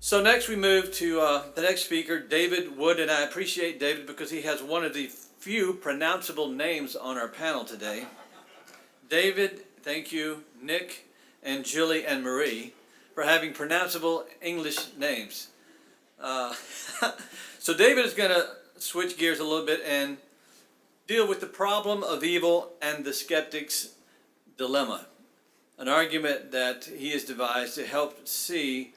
So next we move to the next speaker, David Wood, and I appreciate David because he has one of the few pronounceable names on our panel today. David, thank you, Nick, and Julie, and Marie for having pronounceable English names. So David is going to switch gears a little bit and deal with the problem of evil and the skeptic's dilemma, an argument that he has devised to help see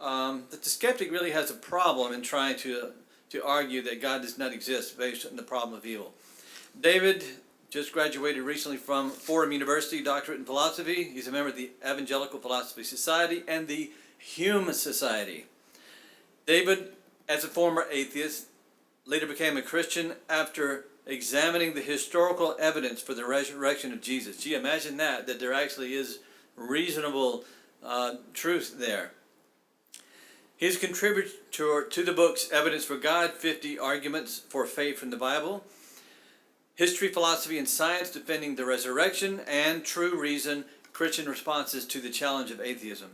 that the skeptic really has a problem in trying to argue that God does not exist based on the problem of evil. David just graduated recently from Fordham University, doctorate in philosophy. He's a member of the Evangelical Philosophy Society and the Hume Society. David, as a former atheist, later became a Christian after examining the historical evidence for the resurrection of Jesus. Gee, imagine that there actually is reasonable truth there. He's a contributor to the books Evidence for God, 50 Arguments for Faith from the Bible, History, Philosophy, and Science Defending the Resurrection, and True Reason, Christian Responses to the Challenge of Atheism.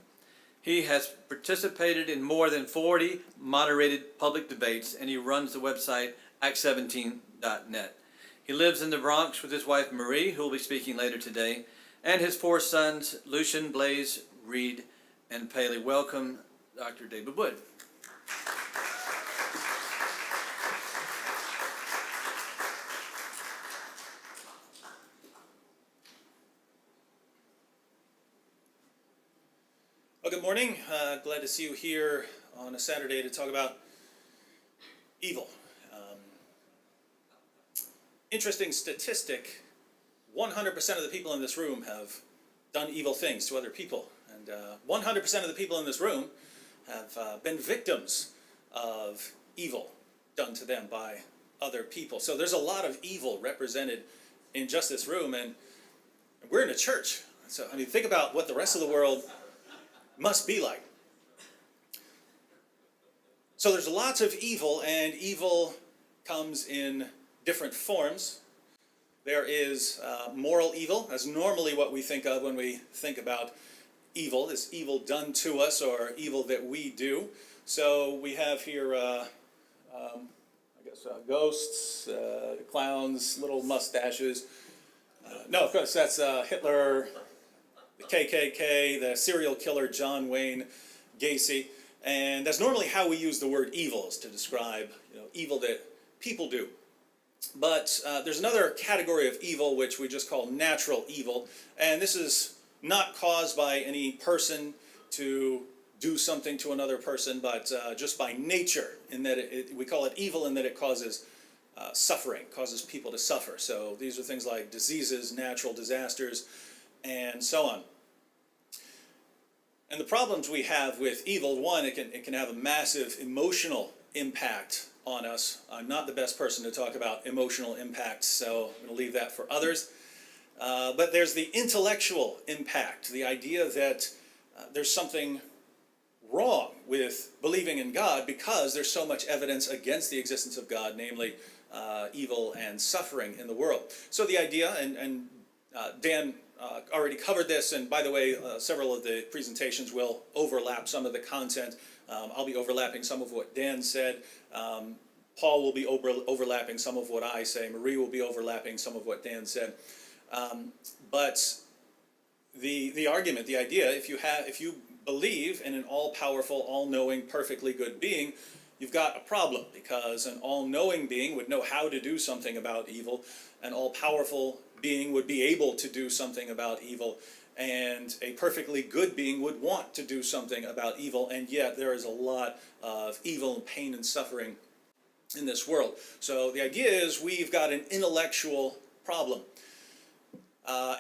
He has participated in more than 40 moderated public debates, and he runs the website act17.net. He lives in the Bronx with his wife Marie, who will be speaking later today, and his 4 sons, Lucian, Blaze, Reed, and Paley. Welcome, Dr. David Wood. Well, good morning. Glad to see you here on a Saturday to talk about evil. Interesting statistic, 100% of the people in this room have done evil things to other people. And 100% of the people in this room have been victims of evil done to them by other people. So there's a lot of evil represented in just this room, and we're in a church. So, I mean, think about what the rest of the world must be like. So there's lots of evil, and evil comes in different forms. There is moral evil. That's normally what we think of when we think about evil, is evil done to us or evil that we do. So we have here, ghosts, clowns, little mustaches. No, of course, that's Hitler, the KKK, the serial killer John Wayne Gacy. And that's normally how we use the word evil, is to describe evil that people do. But there's another category of evil which we just call natural evil, and this is not caused by any person to do something to another person, but just by nature, in that we call it evil in that it causes suffering, causes people to suffer. So these are things like diseases, natural disasters, and so on. And the problems we have with evil, one, it can have a massive emotional impact on us. I'm not the best person to talk about emotional impact, so I'm going to leave that for others. But there's the intellectual impact, the idea that there's something wrong with believing in God because there's so much evidence against the existence of God, namely evil and suffering in the world. So the idea, and Dan already covered this, and by the way, several of the presentations will overlap some of the content. I'll be overlapping some of what Dan said. Paul will be overlapping some of what I say. Marie will be overlapping some of what Dan said. But the argument, the idea, if you believe in an all-powerful, all-knowing, perfectly good being, you've got a problem, because an all-knowing being would know how to do something about evil. An all-powerful being would be able to do something about evil, and a perfectly good being would want to do something about evil, and yet there is a lot of evil and pain and suffering in this world. So the idea is we've got an intellectual problem,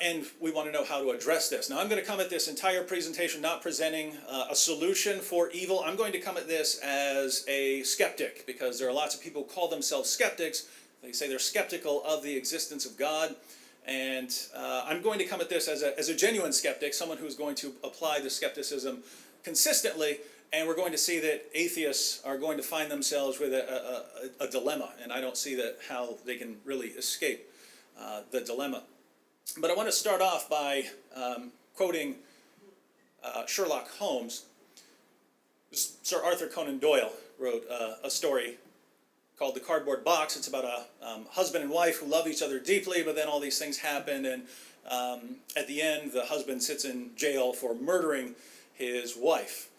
and we want to know how to address this. Now I'm going to come at this entire presentation not presenting a solution for evil. I'm going to come at this as a skeptic, because there are lots of people who call themselves skeptics. They say they're skeptical of the existence of God. And I'm going to come at this as a genuine skeptic, someone who's going to apply the skepticism consistently, and we're going to see that atheists are going to find themselves with a dilemma, and I don't see how they can really escape the dilemma. But I want to start off by quoting Sherlock Holmes. Sir Arthur Conan Doyle wrote a story called The Cardboard Box. It's about a husband and wife who love each other deeply, but then all these things happen, and at the end, the husband sits in jail for murdering his wife.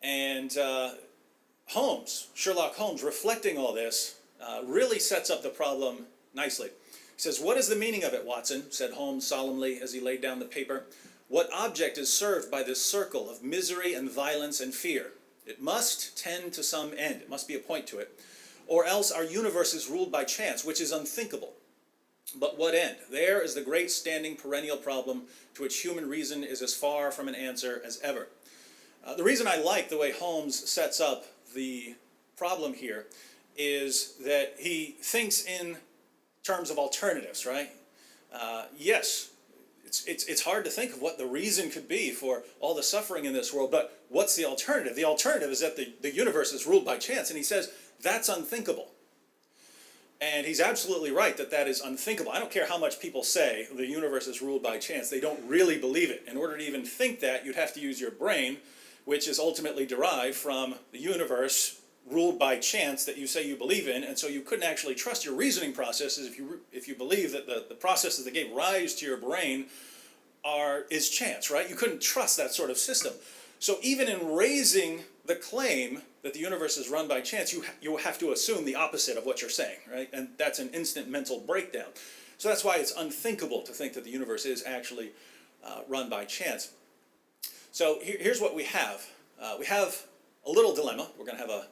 And Sherlock Holmes, reflecting all this, really sets up the problem nicely. He says, "What is the meaning of it, Watson?" said Holmes solemnly as he laid down the paper. "What object is served by this circle of misery and violence and fear? It must tend to some end. It must be a point to it. Or else our universe is ruled by chance, which is unthinkable. But what end? There is the great standing perennial problem to which human reason is as far from an answer as ever." The reason I like the way Holmes sets up the problem here is that he thinks in terms of alternatives, right? Yes, it's hard to think of what the reason could be for all the suffering in this world, but what's the alternative? The alternative is that the universe is ruled by chance, and he says that's unthinkable. And he's absolutely right that that is unthinkable. I don't care how much people say the universe is ruled by chance. They don't really believe it. In order to even think that, you'd have to use your brain, which is ultimately derived from the universe ruled by chance that you say you believe in, and so you couldn't actually trust your reasoning processes if you believe that the processes that gave rise to your brain is chance, right? You couldn't trust that sort of system. So even in raising the claim that the universe is run by chance, you have to assume the opposite of what you're saying, right? And that's an instant mental breakdown. So that's why it's unthinkable to think that the universe is actually run by chance. So here's what we have. We have a little dilemma. We're going to have a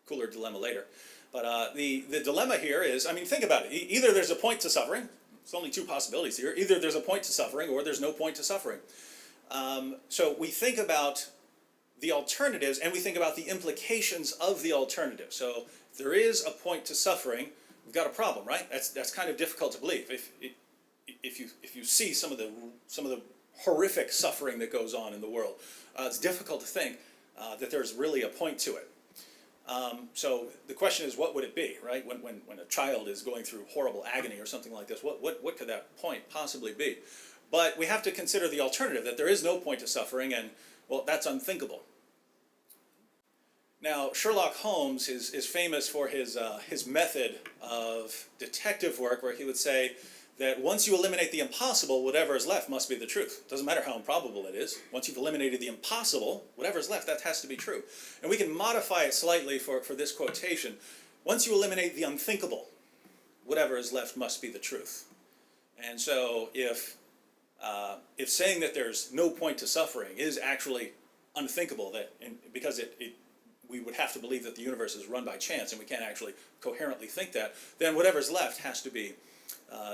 cooler dilemma later. But the dilemma here is, I mean, think about it. Either there's a point to suffering. There's only two possibilities here. Either there's a point to suffering or there's no point to suffering. So we think about the alternatives and we think about the implications of the alternative. So if there is a point to suffering, we've got a problem, right? That's kind of difficult to believe. If you see some of the horrific suffering that goes on in the world, it's difficult to think that there's really a point to it. So the question is, what would it be, right? When a child is going through horrible agony or something like this, what could that point possibly be? But we have to consider the alternative, that there is no point to suffering, and, well, that's unthinkable. Now, Sherlock Holmes is famous for his method of detective work, where he would say that once you eliminate the impossible, whatever is left must be the truth. Doesn't matter how improbable it is. Once you've eliminated the impossible, whatever is left, that has to be true. And we can modify it slightly for this quotation. Once you eliminate the unthinkable, whatever is left must be the truth. And so if saying that there's no point to suffering is actually unthinkable, because we would have to believe that the universe is run by chance and we can't actually coherently think that, then whatever's left has to be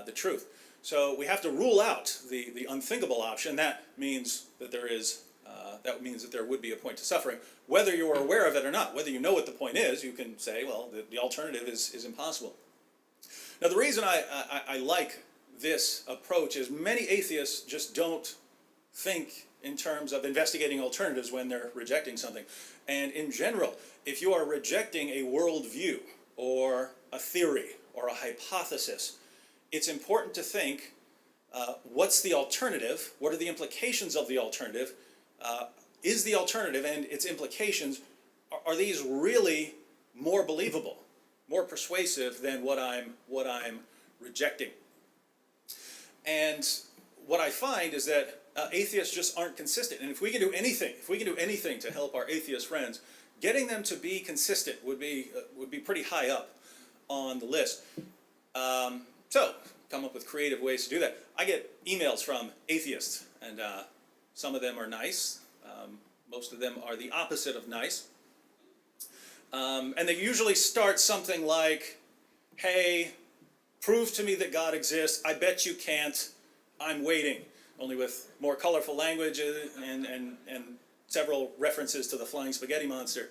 the truth. So we have to rule out the unthinkable option. That means that there would be a point to suffering. Whether you are aware of it or not, whether you know what the point is, you can say, well, the alternative is impossible. Now, the reason I like this approach is many atheists just don't think in terms of investigating alternatives when they're rejecting something. And in general, if you are rejecting a worldview or a theory or a hypothesis, it's important to think, what's the alternative? What are the implications of the alternative? Is the alternative and its implications, are these really more believable, more persuasive than what I'm rejecting? And what I find is that atheists just aren't consistent. And if we can do anything to help our atheist friends, getting them to be consistent would be pretty high up on the list. So come up with creative ways to do that. I get emails from atheists, and some of them are nice. Most of them are the opposite of nice. And they usually start something like, "Hey, prove to me that God exists. I bet you can't. I'm waiting." Only with more colorful language and several references to the flying spaghetti monster.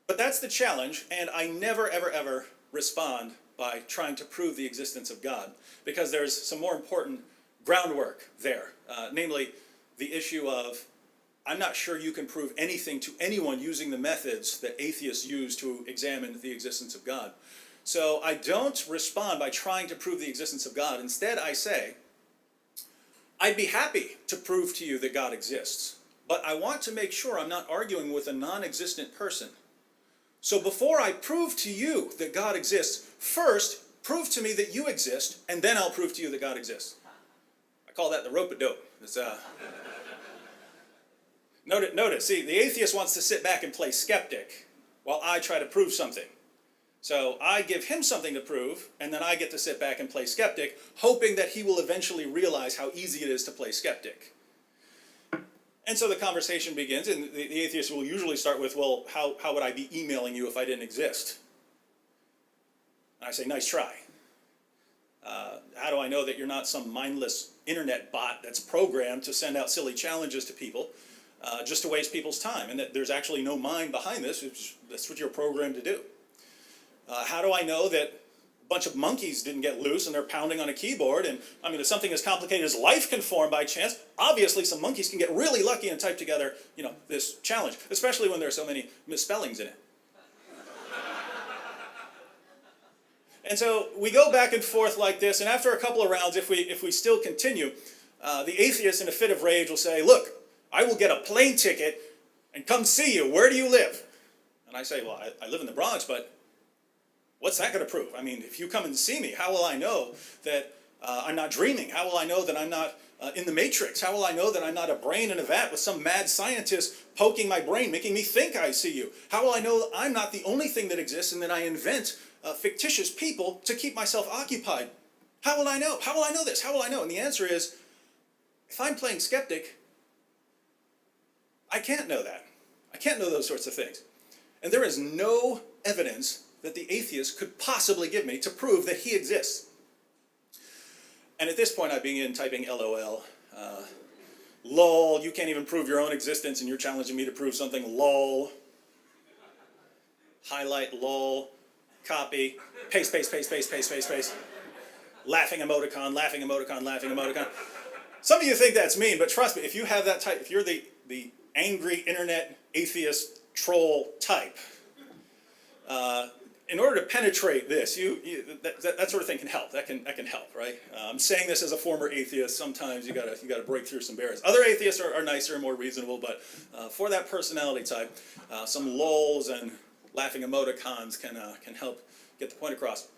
But that's the challenge, and I never, ever, ever respond by trying to prove the existence of God, because there's some more important groundwork there, namely the issue of, I'm not sure you can prove anything to anyone using the methods that atheists use to examine the existence of God. So I don't respond by trying to prove the existence of God. Instead, I say, I'd be happy to prove to you that God exists. but I want to make sure I'm not arguing with a non-existent person. So before I prove to you that God exists, first prove to me that you exist, and then I'll prove to you that God exists. I call that the rope-a-dope. Notice, see, the atheist wants to sit back and play skeptic while I try to prove something. So I give him something to prove, and then I get to sit back and play skeptic, hoping that he will eventually realize how easy it is to play skeptic. And so the conversation begins, and the atheist will usually start with, well, how would I be emailing you if I didn't exist? And I say, nice try. How do I know that you're not some mindless internet bot that's programmed to send out silly challenges to people just to waste people's time, and that there's actually no mind behind this? That's what you're programmed to do. How do I know that a bunch of monkeys didn't get loose and they're pounding on a keyboard? And I mean, if something as complicated as life can form by chance, obviously some monkeys can get really lucky and type together, this challenge, especially when there are so many misspellings in it. And so we go back and forth like this, and after a couple of rounds, if we still continue, the atheist in a fit of rage will say, look, I will get a plane ticket and come see you. Where do you live? And I say, well, I live in the Bronx, but what's that going to prove? I mean, if you come and see me, how will I know that I'm not dreaming? How will I know that I'm not in the Matrix? How will I know that I'm not a brain in a vat with some mad scientist poking my brain, making me think I see you? How will I know that I'm not the only thing that exists and that I invent fictitious people to keep myself occupied? How will I know? How will I know this? How will I know? And the answer is, if I'm playing skeptic, I can't know that. I can't know those sorts of things. And there is no evidence that the atheist could possibly give me to prove that he exists. And at this point I begin typing LOL. Lol, you can't even prove your own existence and you're challenging me to prove something. Lol. Highlight lol. Copy. Paste, paste, paste, paste, paste, paste, paste. Laughing emoticon, laughing emoticon, laughing emoticon. Some of you think that's mean, but trust me, if you have that type, if you're the angry internet atheist troll type, in order to penetrate this, that sort of thing can help. That can help, right? I'm saying this as a former atheist. Sometimes you gotta break through some barriers. Other atheists are nicer and more reasonable, but for that personality type, some lols and laughing emoticons can help get the point across.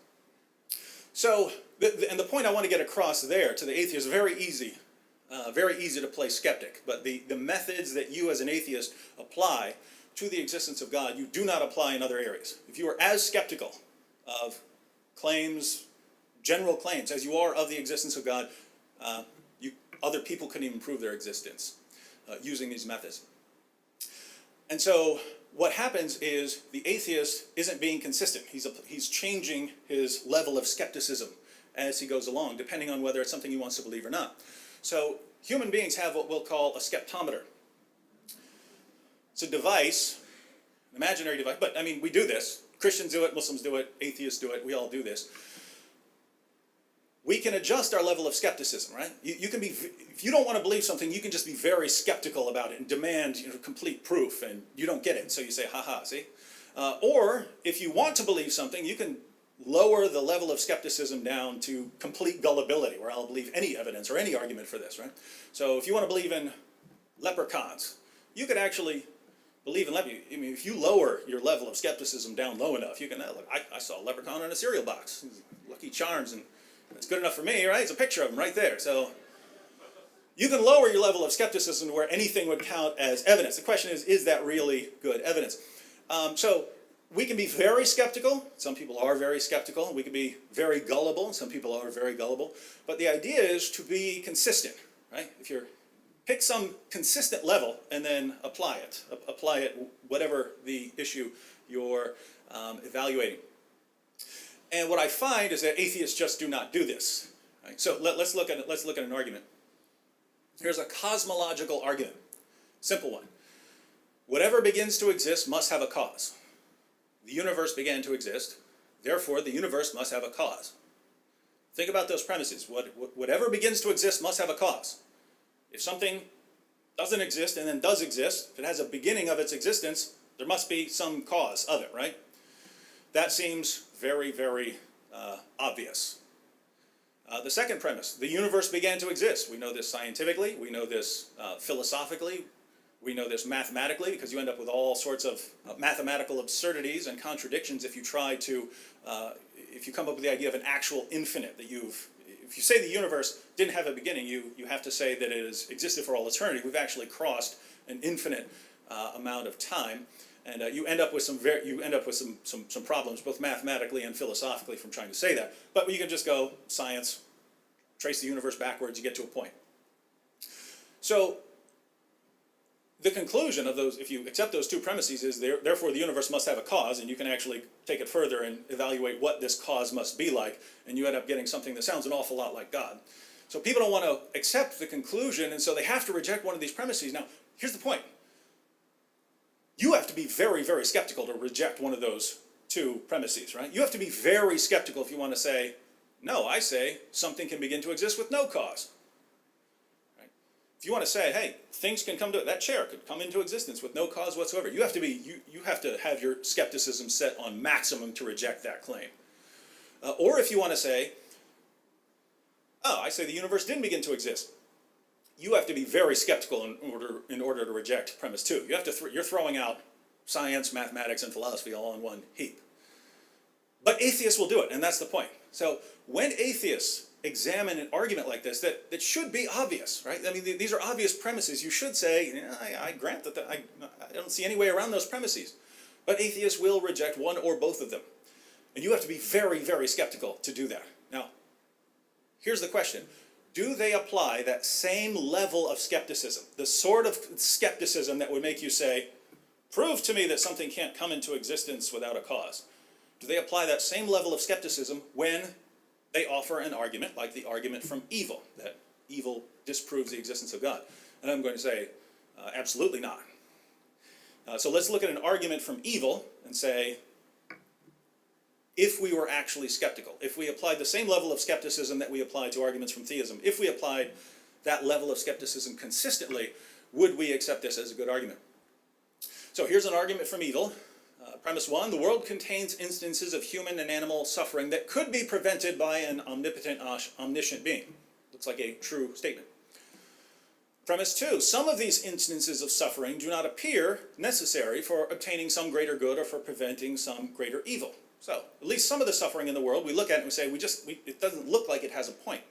So, and the point I want to get across there to the atheist is very easy to play skeptic. But the methods that you as an atheist apply to the existence of God, you do not apply in other areas. If you are as skeptical of claims, general claims, as you are of the existence of God, other people couldn't even prove their existence using these methods. And so what happens is the atheist isn't being consistent. He's changing his level of skepticism as he goes along, depending on whether it's something he wants to believe or not. So human beings have what we'll call a skeptometer. It's a device, an imaginary device, but I mean, we do this. Christians do it, Muslims do it, atheists do it, we all do this. We can adjust our level of skepticism, right? You can be, if you don't want to believe something, you can just be very skeptical about it and demand complete proof, and you don't get it, so you say, haha, see? Or if you want to believe something, you can lower the level of skepticism down to complete gullibility, where I'll believe any evidence or any argument for this, right? So if you want to believe in leprechauns, you could actually believe in leprechauns. I mean, if you lower your level of skepticism down low enough, you can, look, I saw a leprechaun in a cereal box. Lucky Charms, and it's good enough for me, right? It's a picture of him right there. So you can lower your level of skepticism to where anything would count as evidence. The question is that really good evidence? So we can be very skeptical. Some people are very skeptical. We can be very gullible. Some people are very gullible. But the idea is to be consistent, right? If you're pick some consistent level and then apply it. Apply it whatever the issue you're evaluating. And what I find is that atheists just do not do this. Right? So let's look at an argument. Here's a cosmological argument. Simple one. Whatever begins to exist must have a cause. The universe began to exist, therefore the universe must have a cause. Think about those premises. Whatever begins to exist must have a cause. If something doesn't exist and then does exist, if it has a beginning of its existence, there must be some cause of it, right? That seems very, very obvious. The second premise, the universe began to exist. We know this scientifically, we know this philosophically, We know this mathematically because you end up with all sorts of mathematical absurdities and contradictions if you try to, if you come up with the idea of an actual infinite that if you say the universe didn't have a beginning, you have to say that it has existed for all eternity. We've actually crossed an infinite amount of time, and you end up with some problems both mathematically and philosophically from trying to say that. But you can just go science, trace the universe backwards, you get to a point. So the conclusion of those, if you accept those two premises, is therefore the universe must have a cause, and you can actually take it further and evaluate what this cause must be like, and you end up getting something that sounds an awful lot like God. So people don't want to accept the conclusion, and so they have to reject one of these premises. Now, here's the point. You have to be very, very skeptical to reject one of those two premises, right? You have to be very skeptical if you want to say, no, I say something can begin to exist with no cause. If you want to say, hey, things can come to, that chair could come into existence with no cause whatsoever, you have to have your skepticism set on maximum to reject that claim. Or if you want to say, oh, I say the universe didn't begin to exist, you have to be very skeptical in order to reject premise two. You have to you're throwing out science, mathematics, and philosophy all in one heap. But atheists will do it, and that's the point. So when atheists examine an argument like this that should be obvious, right? I mean, these are obvious premises. You should say, yeah, I grant that I don't see any way around those premises. But atheists will reject one or both of them. And you have to be very, very skeptical to do that. Now, here's the question. Do they apply that same level of skepticism, the sort of skepticism that would make you say, prove to me that something can't come into existence without a cause? Do they apply that same level of skepticism when they offer an argument like the argument from evil, that evil disproves the existence of God? And I'm going to say, absolutely not. So let's look at an argument from evil and say, if we were actually skeptical, if we applied the same level of skepticism that we apply to arguments from theism, if we applied that level of skepticism consistently, would we accept this as a good argument? So here's an argument from evil. Premise one, the world contains instances of human and animal suffering that could be prevented by an omnipotent, omniscient being. Looks like a true statement. Premise two, some of these instances of suffering do not appear necessary for obtaining some greater good or for preventing some greater evil. So, at least some of the suffering in the world, we look at it and we say, it doesn't look like it has a point.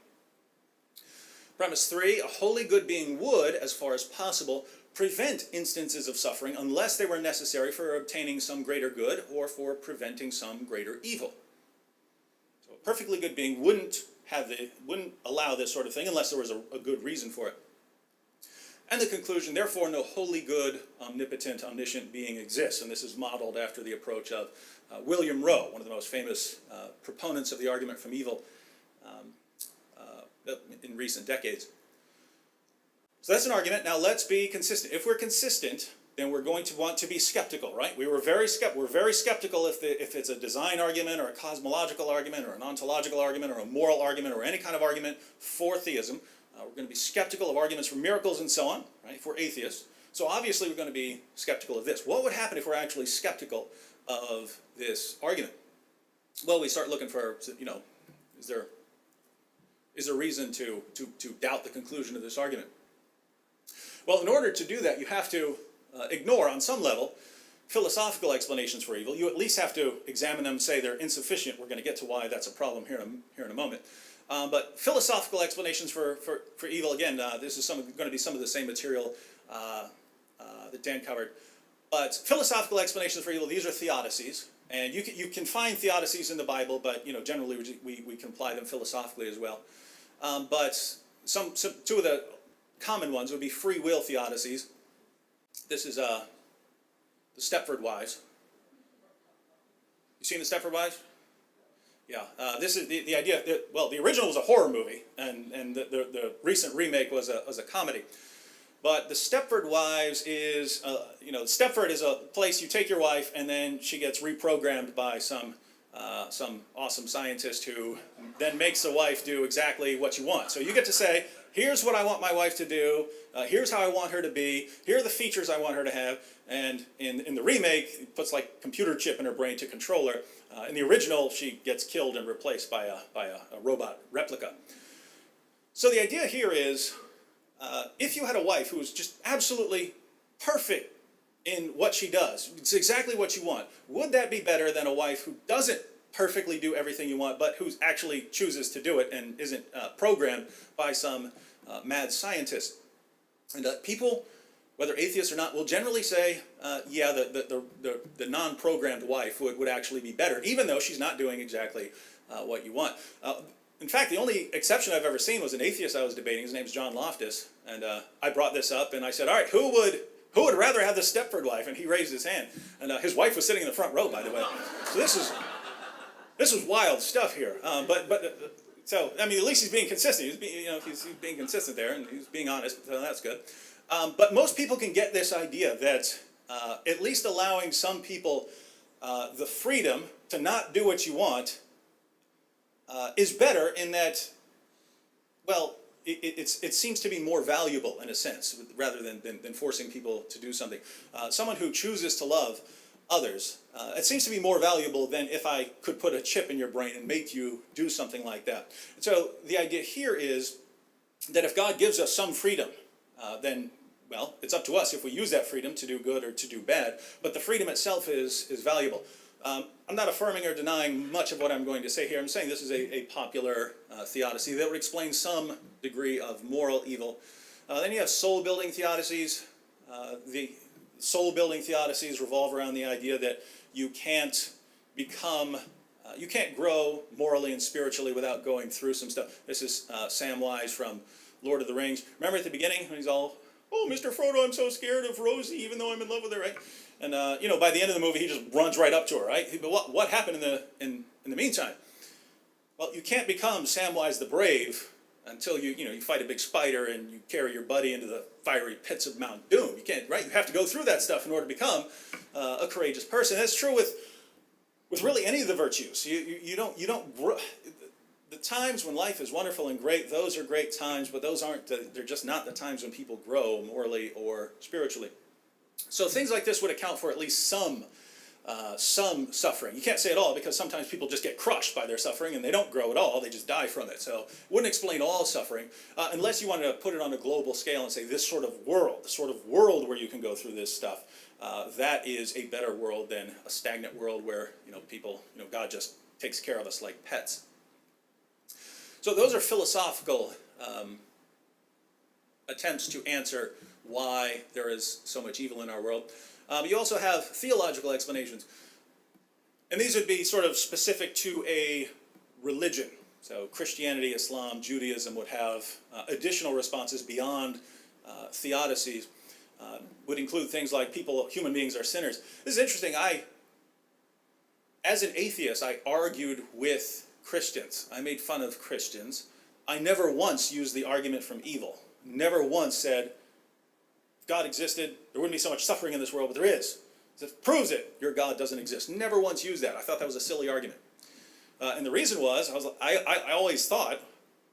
Premise three, a wholly good being would, as far as possible, prevent instances of suffering unless they were necessary for obtaining some greater good or for preventing some greater evil. So a perfectly good being wouldn't allow this sort of thing unless there was a good reason for it. And the conclusion, therefore, no wholly good, omnipotent, omniscient being exists. And this is modeled after the approach of William Rowe, one of the most famous proponents of the argument from evil in recent decades. So that's an argument. Now let's be consistent. If we're consistent, then we're going to want to be skeptical, right? We're very skeptical if it's a design argument or a cosmological argument or an ontological argument or a moral argument or any kind of argument for theism. We're going to be skeptical of arguments for miracles and so on, right, if we're atheists. So obviously we're going to be skeptical of this. What would happen if we're actually skeptical of this argument? Well, we start looking for, is there reason to doubt the conclusion of this argument? Well, in order to do that, you have to ignore, on some level, philosophical explanations for evil. You at least have to examine them and say they're insufficient. We're going to get to why that's a problem here in a moment. But philosophical explanations for evil, again, this is going to be some of the same material that Dan covered. But philosophical explanations for evil, these are theodicies. And you can find theodicies in the Bible, but generally we can apply them philosophically as well. But two of the common ones would be free will theodicies. This is the Stepford Wives. You seen the Stepford Wives? Yeah. This is the idea that, well, the original was a horror movie, and the recent remake was a comedy. But the Stepford Wives is, Stepford is a place you take your wife, and then she gets reprogrammed by some awesome scientist who then makes the wife do exactly what you want. So you get to say, here's what I want my wife to do, here's how I want her to be, here are the features I want her to have, and in the remake, it puts like computer chip in her brain to control her. In the original, she gets killed and replaced by a robot replica. So the idea here is, if you had a wife who was just absolutely perfect in what she does. It's exactly what you want. Would that be better than a wife who doesn't perfectly do everything you want, but who actually chooses to do it and isn't programmed by some mad scientist? And people, whether atheists or not, will generally say, yeah, the non-programmed wife would actually be better, even though she's not doing exactly what you want. In fact, the only exception I've ever seen was an atheist I was debating. His name's John Loftus, and I brought this up, and I said, all right, who would rather have the Stepford wife? And he raised his hand, and his wife was sitting in the front row, by the way. So this is wild stuff here. So I mean, at least he's being consistent. He's being consistent there, and he's being honest. So that's good. But most people can get this idea that at least allowing some people the freedom to not do what you want is better in that, well, it seems to be more valuable in a sense, rather than forcing people to do something. Someone who chooses to love others, it seems to be more valuable than if I could put a chip in your brain and make you do something like that. And so the idea here is that if God gives us some freedom, then, well, it's up to us if we use that freedom to do good or to do bad, but the freedom itself is valuable. I'm not affirming or denying much of what I'm going to say here. I'm saying this is a popular theodicy that would explain some degree of moral evil. Then you have soul-building theodicies. The soul-building theodicies revolve around the idea that you can't grow morally and spiritually without going through some stuff. This is Samwise from Lord of the Rings. Remember at the beginning when he's all, oh, Mr. Frodo, I'm so scared of Rosie, even though I'm in love with her, right? And by the end of the movie, he just runs right up to her, right? But what happened in the meantime? Well, you can't become Samwise the Brave until you fight a big spider and you carry your buddy into the fiery pits of Mount Doom. You can't, right? You have to go through that stuff in order to become a courageous person. That's true with really any of the virtues. You don't grow. The times when life is wonderful and great, those are great times, but those aren't. They're just not the times when people grow morally or spiritually. So things like this would account for at least some suffering. You can't say it all because sometimes people just get crushed by their suffering and they don't grow at all. They just die from it. So it wouldn't explain all suffering unless you wanted to put it on a global scale and say this sort of world, the sort of world where you can go through this stuff, that is a better world than a stagnant world where people, God just takes care of us like pets. So those are philosophical attempts to answer why there is so much evil in our world. You also have theological explanations. And these would be sort of specific to a religion. So Christianity, Islam, Judaism would have additional responses beyond theodicies. Would include things like human beings are sinners. This is interesting. As an atheist, I argued with Christians. I made fun of Christians. I never once used the argument from evil. Never once said, if God existed, there wouldn't be so much suffering in this world, but there is. It proves it. Your God doesn't exist. Never once used that. I thought that was a silly argument. And the reason was, I always thought,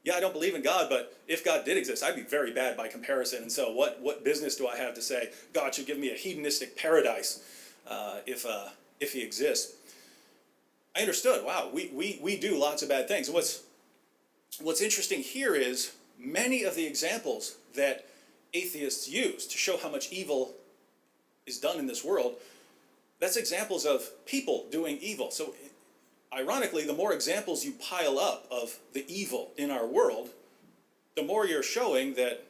yeah, I don't believe in God, but if God did exist, I'd be very bad by comparison. And so what business do I have to say God should give me a hedonistic paradise if he exists? I understood, wow, we do lots of bad things. And what's interesting here is many of the examples that atheists use to show how much evil is done in this world, that's examples of people doing evil. So ironically, the more examples you pile up of the evil in our world, the more you're showing that,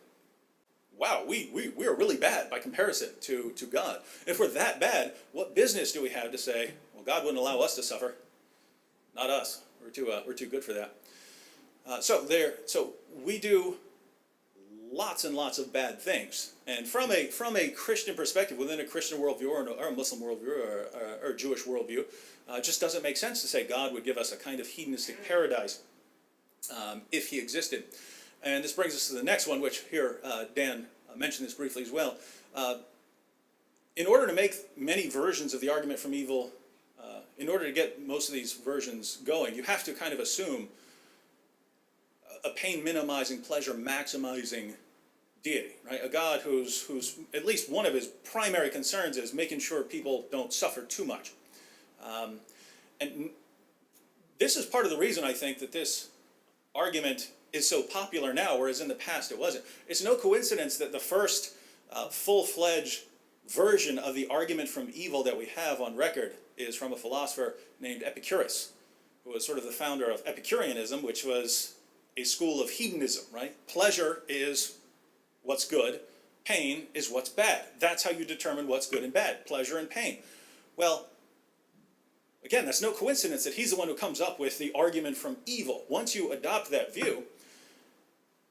wow, we are really bad by comparison to God. If we're that bad, what business do we have to say, well, God wouldn't allow us to suffer? Not us. We're too good for that. So we do lots and lots of bad things. And from a Christian perspective, within a Christian worldview or a Muslim worldview or a Jewish worldview, it just doesn't make sense to say God would give us a kind of hedonistic paradise if he existed. And this brings us to the next one, which here Dan mentioned this briefly as well. In order to make many versions of the argument from evil, in order to get most of these versions going, you have to kind of assume a pain-minimizing, pleasure-maximizing deity, right? A God whose at least one of his primary concerns is making sure people don't suffer too much. And this is part of the reason I think that this argument is so popular now, whereas in the past it wasn't. It's no coincidence that the first full-fledged version of the argument from evil that we have on record is from a philosopher named Epicurus, who was sort of the founder of Epicureanism, which was a school of hedonism, right? Pleasure is what's good, pain is what's bad. That's how you determine what's good and bad, pleasure and pain. Well, again, that's no coincidence that he's the one who comes up with the argument from evil. Once you adopt that view,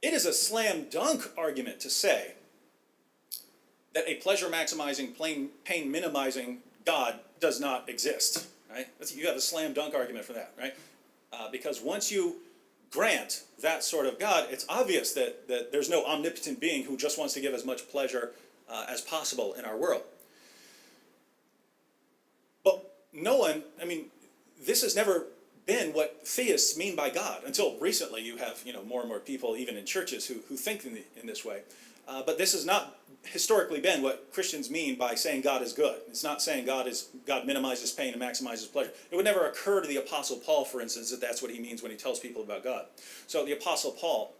it is a slam dunk argument to say that a pleasure maximizing, pain minimizing God does not exist, right? You have a slam dunk argument for that, right? Because once you grant that sort of God, it's obvious that there's no omnipotent being who just wants to give as much pleasure as possible in our world. But no one, I mean, this has never been what theists mean by God. Until recently, you have more and more people, even in churches, who think in this way. But this has not historically been what Christians mean by saying God is good. It's not saying God minimizes pain and maximizes pleasure. It would never occur to the Apostle Paul, for instance, that that's what he means when he tells people about God. So the Apostle Paul,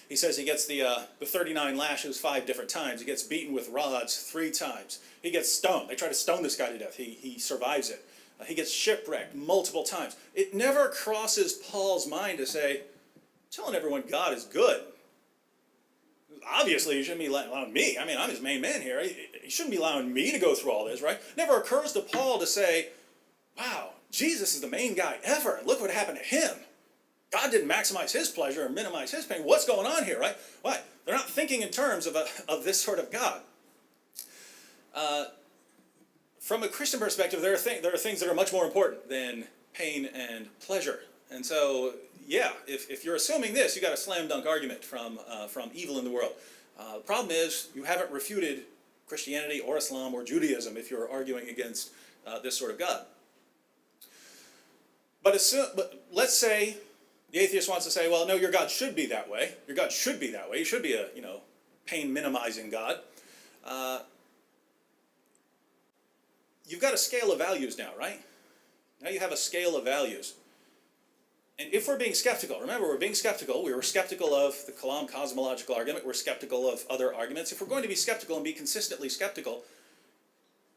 he says he gets the 39 lashes 5 different times. He gets beaten with rods 3 times. He gets stoned. They try to stone this guy to death. He survives it. He gets shipwrecked multiple times. It never crosses Paul's mind to say, telling everyone God is good. Obviously, he shouldn't be allowing me. I mean, I'm his main man here. He shouldn't be allowing me to go through all this, right? Never occurs to Paul to say, wow, Jesus is the main guy ever. Look what happened to him. God didn't maximize his pleasure or minimize his pain. What's going on here, right? Why? They're not thinking in terms of this sort of God. From a Christian perspective, there are things that are much more important than pain and pleasure. And so, yeah, if you're assuming this, you got a slam dunk argument from evil in the world. The problem is you haven't refuted Christianity or Islam or Judaism if you're arguing against this sort of God. But let's say the atheist wants to say, well, no, your God should be that way. Your God should be that way. He should be a pain minimizing God. You've got a scale of values now, right? Now you have a scale of values. And if we're being skeptical, remember, we're being skeptical. We were skeptical of the Kalam cosmological argument. We're skeptical of other arguments. If we're going to be skeptical and be consistently skeptical,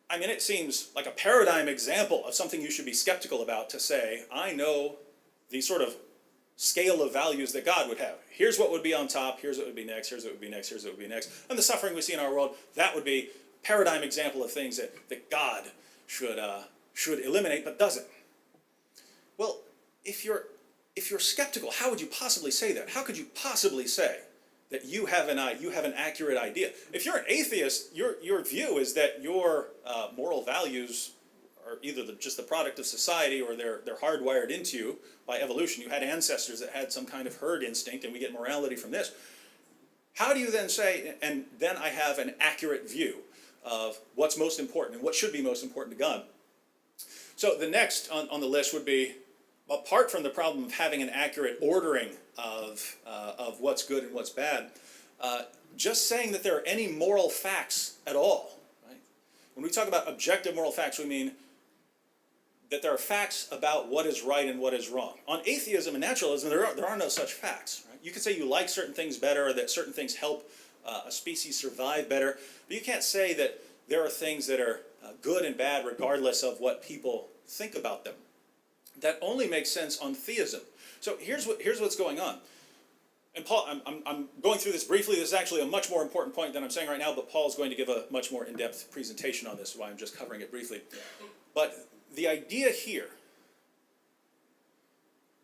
I mean, it seems like a paradigm example of something you should be skeptical about to say, I know the sort of scale of values that God would have. Here's what would be on top. Here's what would be next. Here's what would be next. Here's what would be next. And the suffering we see in our world, that would be paradigm example of things that God should eliminate, but doesn't. Well, if you're skeptical, how would you possibly say that? How could you possibly say that you have an accurate idea? If you're an atheist, your view is that your moral values are either just the product of society or they're hardwired into you by evolution. You had ancestors that had some kind of herd instinct, and we get morality from this. How do you then say, and then I have an accurate view of what's most important and what should be most important to God? So the next on the list would be, apart from the problem of having an accurate ordering of what's good and what's bad, just saying that there are any moral facts at all. Right? When we talk about objective moral facts, we mean that there are facts about what is right and what is wrong. On atheism and naturalism, there are no such facts. Right? You can say you like certain things better, or that certain things help a species survive better, but you can't say that there are things that are good and bad regardless of what people think about them. That only makes sense on theism. So here's what's going on. And Paul, I'm going through this briefly. This is actually a much more important point than I'm saying right now, but Paul's going to give a much more in-depth presentation on this, so I'm just covering it briefly. But the idea here,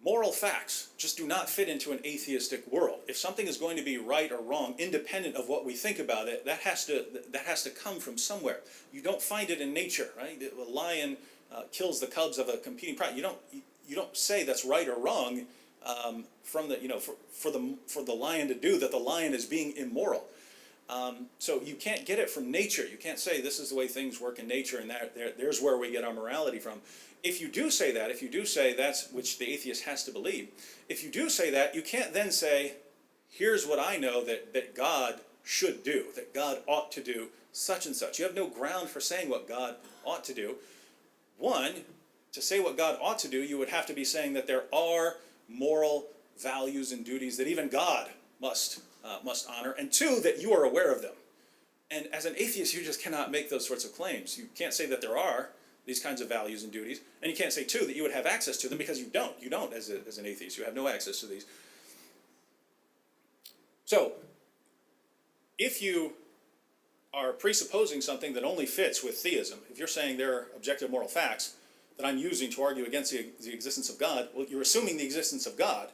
moral facts just do not fit into an atheistic world. If something is going to be right or wrong, independent of what we think about it, that has to come from somewhere. You don't find it in nature, right? A lion kills the cubs of a competing pride. You don't say that's right or wrong from the for the lion to do that. The lion is being immoral. So you can't get it from nature. You can't say this is the way things work in nature, and there's where we get our morality from. If you do say that, if you do say that's, which the atheist has to believe, if you do say that, you can't then say, here's what I know that God should do, that God ought to do such and such. You have no ground for saying what God ought to do. One, to say what God ought to do, you would have to be saying that there are moral values and duties that even God must honor, and two, that you are aware of them. And as an atheist, you just cannot make those sorts of claims. You can't say that there are these kinds of values and duties, and you can't say, too, that you would have access to them, because you don't. You don't as an atheist. You have no access to these. So, if you are presupposing something that only fits with theism, if you're saying there are objective moral facts that I'm using to argue against the existence of God, well, you're assuming the existence of God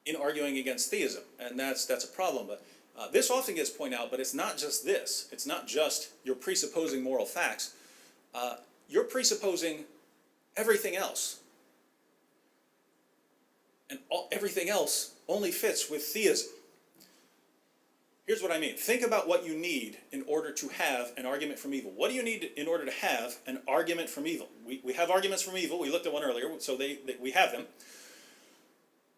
in arguing against theism, and that's a problem. But this often gets pointed out, but it's not just this. It's not just you're presupposing moral facts. You're presupposing everything else. And everything else only fits with theism. Here's what I mean. Think about what you need in order to have an argument from evil. What do you need in order to have an argument from evil? We have arguments from evil. We looked at one earlier, so we have them.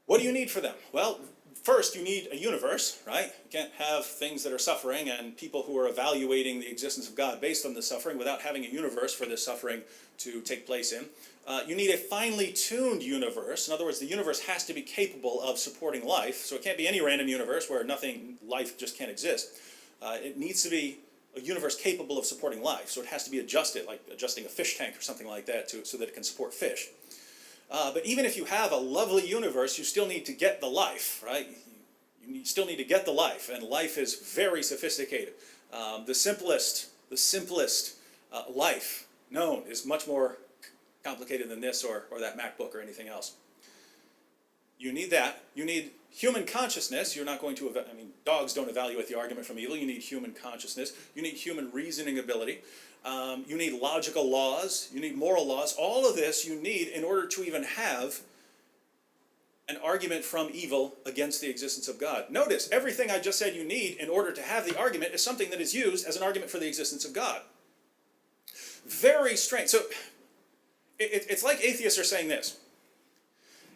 What do you need for them? Well, first you need a universe, right? You can't have things that are suffering and people who are evaluating the existence of God based on the suffering without having a universe for this suffering to take place in. You need a finely tuned universe. In other words, the universe has to be capable of supporting life, so it can't be any random universe where life just can't exist. It needs to be a universe capable of supporting life, so it has to be adjusted, like adjusting a fish tank or something like that so that it can support fish. But even if you have a lovely universe, you still need to get the life, right? You still need to get the life, and life is very sophisticated. The simplest life known is much more complicated than this or that MacBook or anything else. You need that. You need human consciousness. You're not going to, dogs don't evaluate the argument from evil. You need human consciousness. You need human reasoning ability. You need logical laws. You need moral laws. All of this you need in order to even have an argument from evil against the existence of God. Notice, everything I just said you need in order to have the argument is something that is used as an argument for the existence of God. Very strange. So, it's like atheists are saying this.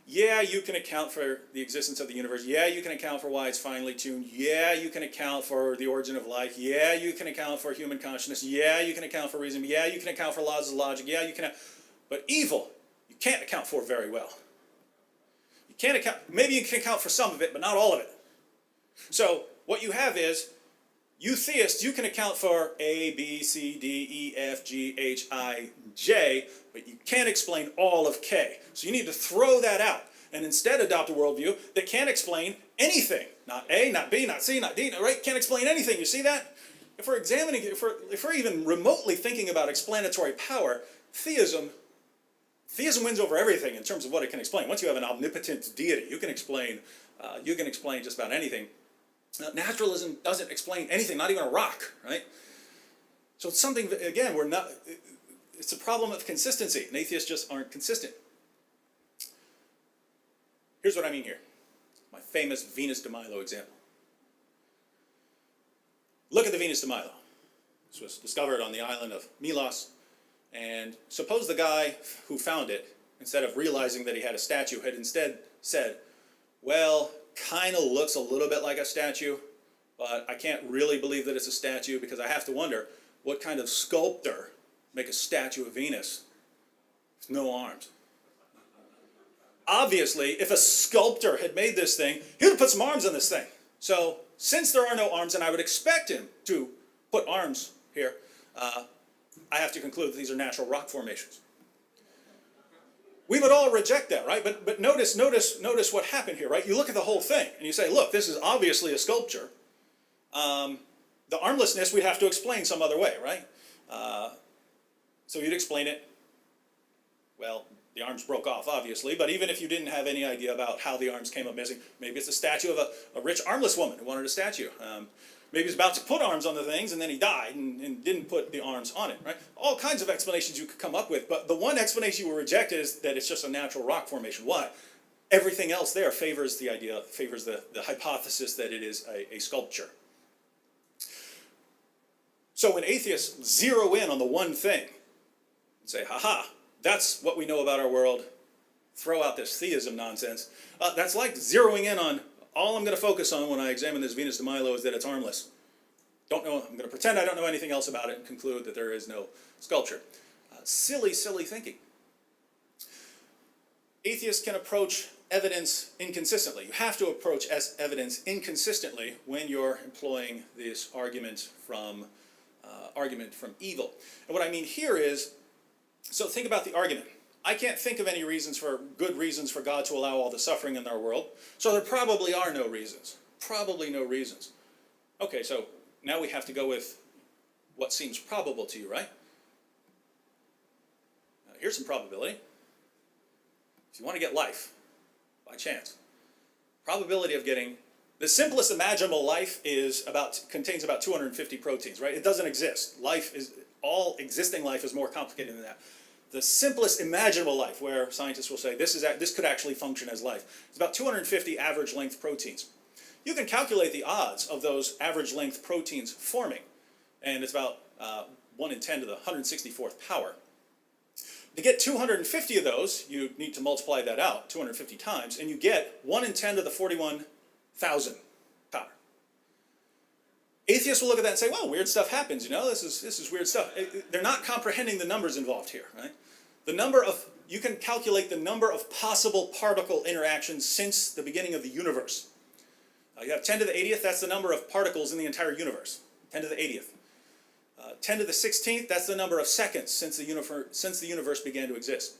Yeah, you can account for the existence of the universe. Yeah, you can account for why it's finely tuned. Yeah, you can account for the origin of life. Yeah, you can account for human consciousness. Yeah, you can account for reason. Yeah, you can account for laws of logic. Yeah, you can. But evil, you can't account for very well. You can't account. Maybe you can account for some of it, but not all of it. So what you have is, you theists, you can account for A, B, C, D, E, F, G, H, I, J, but you can't explain all of K. So you need to throw that out and instead adopt a worldview that can't explain anything. Not A, not B, not C, not D, right? Can't explain anything. You see that? If we're examining, if we're even remotely thinking about explanatory power, theism wins over everything in terms of what it can explain. Once you have an omnipotent deity, you can explain just about anything. Naturalism doesn't explain anything, not even a rock, right? So it's something, again, it's a problem of consistency, and atheists just aren't consistent. Here's what I mean here. My famous Venus de Milo example. Look at the Venus de Milo. This was discovered on the island of Milos, and suppose the guy who found it, instead of realizing that he had a statue, had instead said, well, kind of looks a little bit like a statue, but I can't really believe that it's a statue because I have to wonder, what kind of sculptor make a statue of Venus with no arms? Obviously, if a sculptor had made this thing, he would have put some arms on this thing. So, since there are no arms, and I would expect him to put arms here, I have to conclude that these are natural rock formations. We would all reject that, right? But notice what happened here, right? You look at the whole thing, and you say, look, this is obviously a sculpture. The armlessness we'd have to explain some other way, right? So you'd explain it. Well, the arms broke off, obviously, but even if you didn't have any idea about how the arms came up missing, maybe it's a statue of a rich armless woman who wanted a statue. Maybe he's about to put arms on the things, and then he died and didn't put the arms on it, right? All kinds of explanations you could come up with, but the one explanation you will reject is that it's just a natural rock formation. Why? Everything else there favors the hypothesis that it is a sculpture. So when atheists zero in on the one thing and say, ha-ha, that's what we know about our world, throw out this theism nonsense, that's like zeroing in on, all I'm going to focus on when I examine this Venus de Milo is that it's armless. Don't know, I'm going to pretend I don't know anything else about it and conclude that there is no sculpture. Silly, silly thinking. atheists can approach evidence inconsistently. You have to approach evidence inconsistently when you're employing this argument from evil. And what I mean here is, so think about the argument. I can't think of any good reasons for God to allow all the suffering in our world, so there probably are no reasons. Probably no reasons. Okay, so now we have to go with what seems probable to you, right? Here's some probability. If you want to get life, by chance, probability of getting the simplest imaginable life contains about 250 proteins, right? It doesn't exist. All existing life is more complicated than that. The simplest imaginable life, where scientists will say this could actually function as life, is about 250 average length proteins. You can calculate the odds of those average length proteins forming, and it's about 1 in 10 to the 164th power. To get 250 of those, you need to multiply that out 250 times, and you get 1 in 10 to the 41,000 power. Atheists will look at that and say, well, weird stuff happens, you know, this is weird stuff. They're not comprehending the numbers involved here, right? You can calculate the number of possible particle interactions since the beginning of the universe. You have 10 to the 80th, that's the number of particles in the entire universe, 10 to the 80th. 10 to the 16th, that's the number of seconds since the universe began to exist.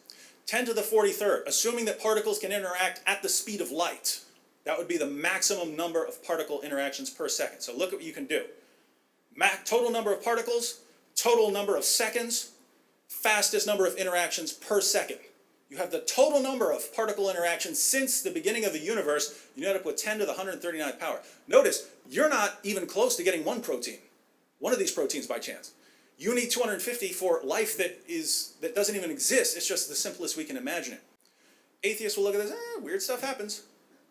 10 to the 43rd, assuming that particles can interact at the speed of light, that would be the maximum number of particle interactions per second. So look at what you can do. Total number of particles, total number of seconds, fastest number of interactions per second. You have the total number of particle interactions since the beginning of the universe. You end up with 10 to the 139th power. Notice, you're not even close to getting one of these proteins by chance. You need 250 for life that doesn't even exist. It's just the simplest we can imagine it. Atheists will look at this, weird stuff happens.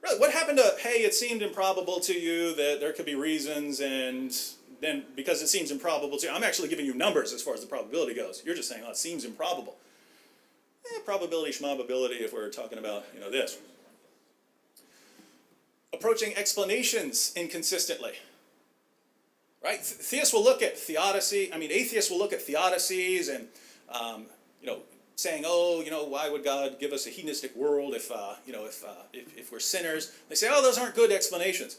Really, what happened to, hey, it seemed improbable to you that there could be reasons, and then because it seems improbable to you, I'm actually giving you numbers as far as the probability goes. You're just saying, oh, it seems improbable. Probability, schmobability, if we're talking about, this. Approaching explanations inconsistently. Right? Theists will look at theodicy. Atheists will look at theodicies and, saying, why would God give us a hedonistic world if we're sinners? They say, those aren't good explanations.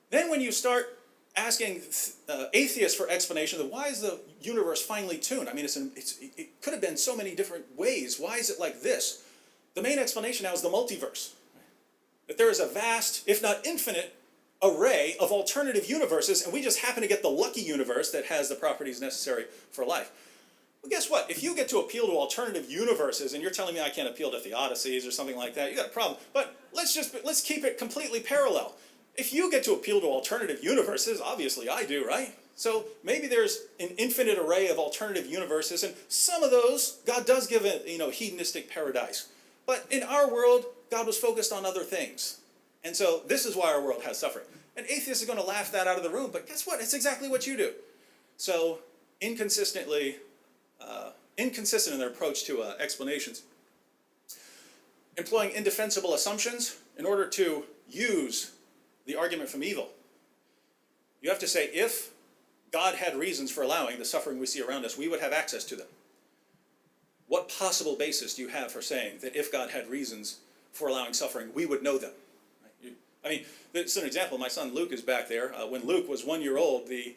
Then when you start asking atheists for explanations of why is the universe finely tuned? It could have been so many different ways. Why is it like this? The main explanation now is the multiverse. That there is a vast, if not infinite, array of alternative universes, and we just happen to get the lucky universe that has the properties necessary for life. Well, guess what? If you get to appeal to alternative universes, and you're telling me I can't appeal to theodicies or something like that, you got a problem. But let's keep it completely parallel. If you get to appeal to alternative universes, obviously I do, right? So maybe there's an infinite array of alternative universes, and some of those, God does give a hedonistic paradise. But in our world, God was focused on other things. And so this is why our world has suffering. And atheists are going to laugh that out of the room, but guess what? It's exactly what you do. So inconsistent in their approach to explanations. Employing indefensible assumptions in order to use the argument from evil. You have to say, if God had reasons for allowing the suffering we see around us, we would have access to them. What possible basis do you have for saying that if God had reasons for allowing suffering, we would know them? It's an example. My son Luke is back there. When Luke was 1 year old, the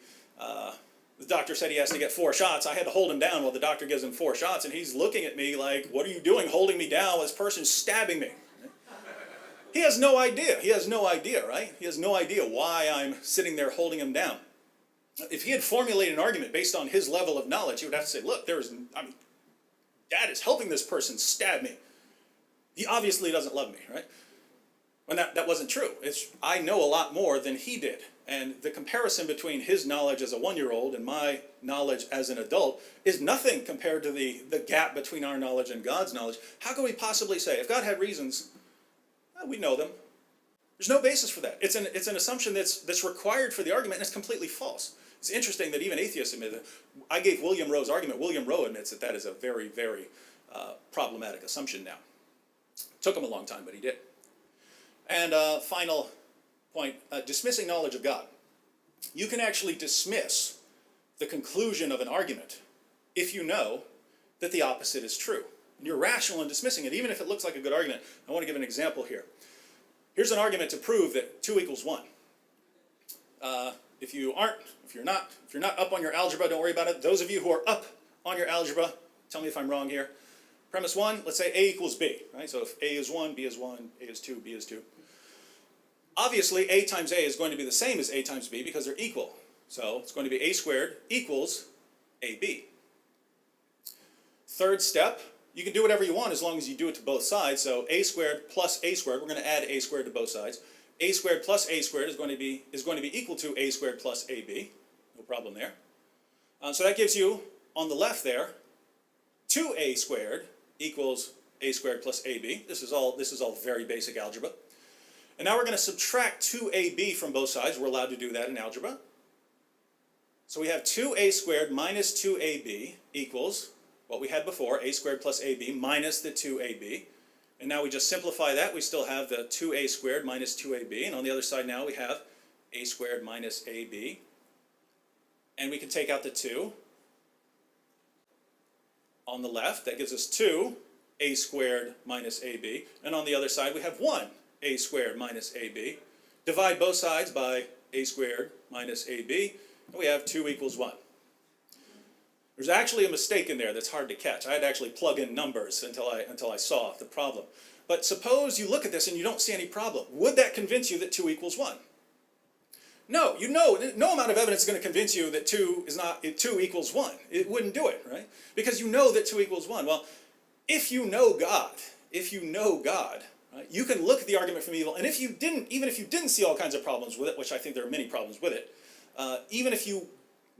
doctor said he has to get 4 shots. I had to hold him down while the doctor gives him 4 shots, and he's looking at me like, what are you doing holding me down while this person's stabbing me? He has no idea. He has no idea, right? He has no idea why I'm sitting there holding him down. If he had formulated an argument based on his level of knowledge, he would have to say, look, Dad is helping this person stab me. He obviously doesn't love me, right? And that wasn't true. I know a lot more than he did. And the comparison between his knowledge as a 1 year old and my knowledge as an adult is nothing compared to the gap between our knowledge and God's knowledge. How can we possibly say, if God had reasons, we know them? There's no basis for that. It's an assumption that's required for the argument, and it's completely false. It's interesting that even atheists admit that. I gave William Rowe's argument. William Rowe admits that is a very, very problematic assumption now. Took him a long time, but he did. And final point, dismissing knowledge of God. You can actually dismiss the conclusion of an argument if you know that the opposite is true. And you're rational in dismissing it, even if it looks like a good argument. I want to give an example here. Here's an argument to prove that 2 equals 1. If you're not up on your algebra, don't worry about it. Those of you who are up on your algebra, tell me if I'm wrong here. Premise 1, let's say A equals B, right? So if A is 1, B is 1, A is 2, B is 2. Obviously, A times A is going to be the same as A times B because they're equal. So it's going to be A squared equals AB. Third step, you can do whatever you want as long as you do it to both sides. So A squared plus A squared, we're going to add A squared to both sides. A squared plus A squared is going to be equal to A squared plus AB. No problem there. So that gives you, on the left there, 2A squared equals A squared plus AB. This is all very basic algebra. And now we're going to subtract 2AB from both sides. We're allowed to do that in algebra. So we have 2A squared minus 2AB equals what we had before, A squared plus AB minus the 2AB. And now we just simplify that. We still have the 2A squared minus 2AB. And on the other side now we have A squared minus AB. And we can take out the 2. On the left, that gives us 2A squared minus AB. And on the other side we have 1A squared minus AB. Divide both sides by A squared minus AB. And we have 2 equals 1. There's actually a mistake in there that's hard to catch. I had to actually plug in numbers until I saw the problem. But suppose you look at this and you don't see any problem. Would that convince you that 2 equals 1? No, no amount of evidence is going to convince you that 2 equals 1. It wouldn't do it, right? Because you know that 2 equals 1. Well, if you know God, right, you can look at the argument from evil, and even if you didn't see all kinds of problems with it, which I think there are many problems with it, even if you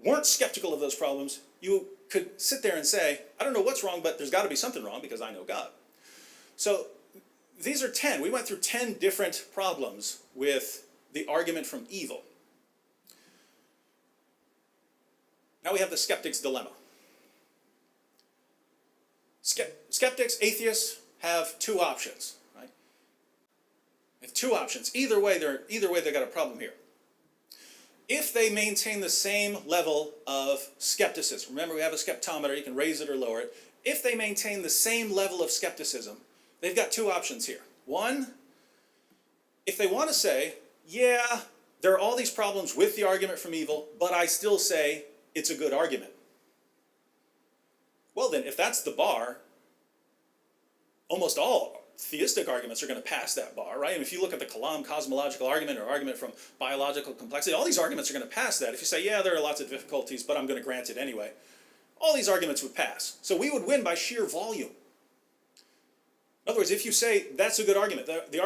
weren't skeptical of those problems, you could sit there and say, I don't know what's wrong, but there's got to be something wrong because I know God. So these are 10. We went through 10 different problems with the argument from evil. Now we have the skeptic's dilemma. Skeptics, atheists, have 2 options, right? They have 2 options. Either way, they got a problem here. If they maintain the same level of skepticism, remember we have a skeptometer, you can raise it or lower it. If they maintain the same level of skepticism, they've got 2 options here. One, if they want to say, yeah, there are all these problems with the argument from evil, but I still say it's a good argument. Well then, if that's the bar, almost all theistic arguments are going to pass that bar, right? And if you look at the Kalam cosmological argument or argument from biological complexity, all these arguments are going to pass that. If you say, yeah, there are lots of difficulties, but I'm going to grant it anyway, all these arguments would pass. So we would win by sheer volume. In other words, if you say that's a good argument, the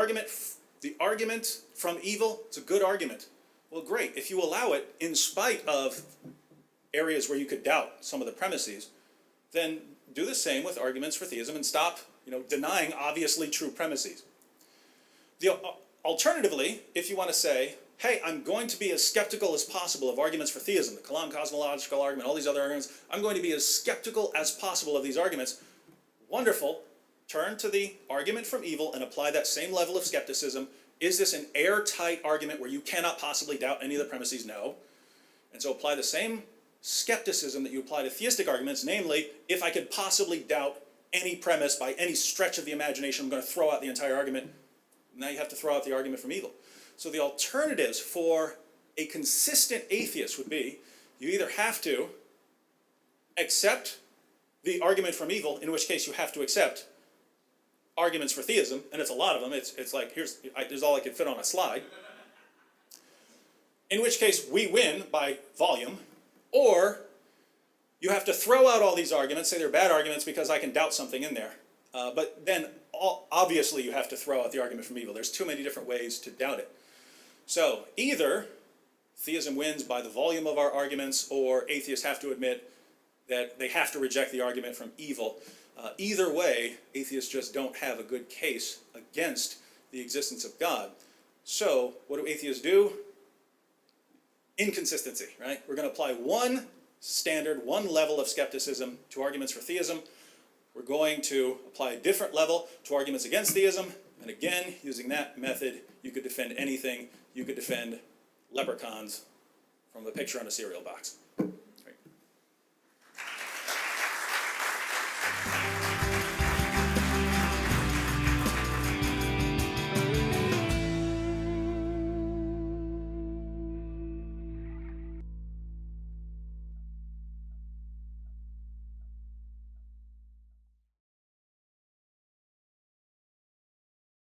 argument from evil, it's a good argument. Well, great. If you allow it in spite of areas where you could doubt some of the premises, then do the same with arguments for theism and stop denying obviously true premises. Alternatively, if you want to say, hey, I'm going to be as skeptical as possible of arguments for theism, the Kalam cosmological argument, all these other arguments, I'm going to be as skeptical as possible of these arguments. Wonderful. Turn to the argument from evil and apply that same level of skepticism. Is this an airtight argument where you cannot possibly doubt any of the premises? No. And so apply the same skepticism that you apply to theistic arguments, namely, if I could possibly doubt any premise by any stretch of the imagination, I'm going to throw out the entire argument. Now you have to throw out the argument from evil. So the alternatives for a consistent atheist would be, you either have to accept the argument from evil, in which case you have to accept arguments for theism, and it's a lot of them. It's like, here's all I can fit on a slide. In which case we win by volume, or you have to throw out all these arguments, say they're bad arguments because I can doubt something in there. But then obviously you have to throw out the argument from evil. There's too many different ways to doubt it. So either theism wins by the volume of our arguments, or atheists have to admit that they have to reject the argument from evil. Either way, atheists just don't have a good case against the existence of God. So what do atheists do? Inconsistency, right? We're going to apply one standard, one level of skepticism to arguments for theism. We're going to apply a different level to arguments against theism. And again, using that method, you could defend anything. You could defend leprechauns from the picture on a cereal box.